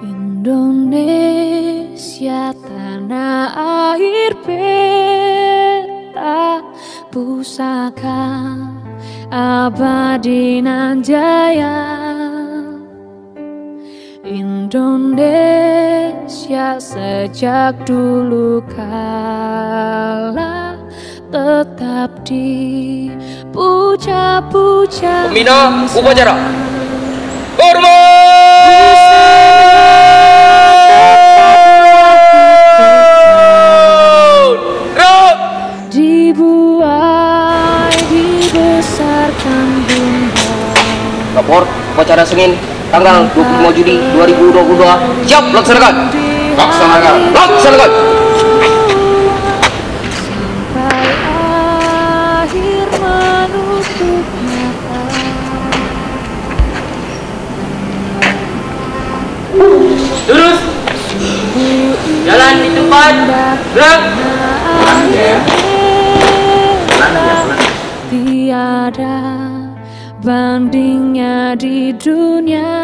Indonesia tanah air peta pusaka abadi nan jaya. Indonesia sejak dulu kala tetap dipuja-puja. Pembina upacara hormat. Dibuai dibesarkan bunda. Lapor upacara Senin tanggal 25 Juli 2022. Siap, laksanakan. Laksanakan. Laksanakan. Sampai akhir menutup mata. Lurus. Jalan di tempat. Gerak. Tiada bandingnya di dunia,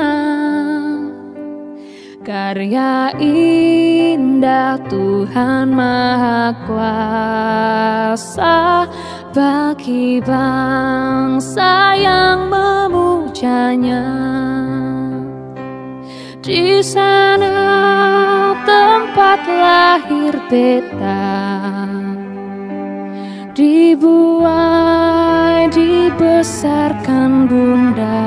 karya indah Tuhan Maha Kuasa bagi bangsa yang memujanya. Di sana tempat lahir beta, dibuai dibesarkan bunda,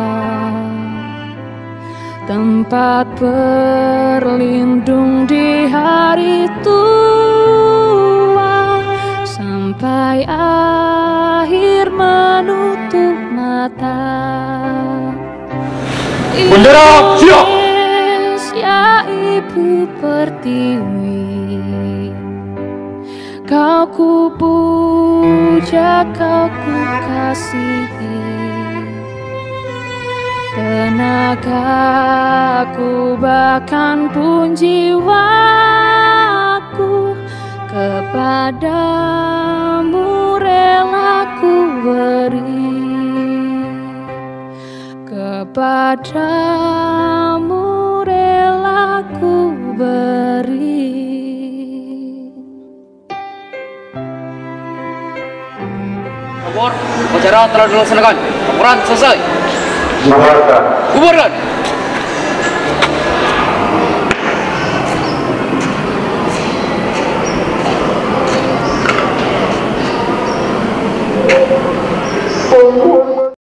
tempat berlindung di hari tua, sampai akhir menutup mata. Bendera siap. Indonesia Ibu Pertiwi, kau ku puja, kau ku kasihi. Tenagaku bahkan pun jiwaku kepadamu rela ku beri. Kepadamu rela ku beri. Lapor upacara telah dilaksanakan. Laporan selesai. Bubarkan. Bubarkan. Untuk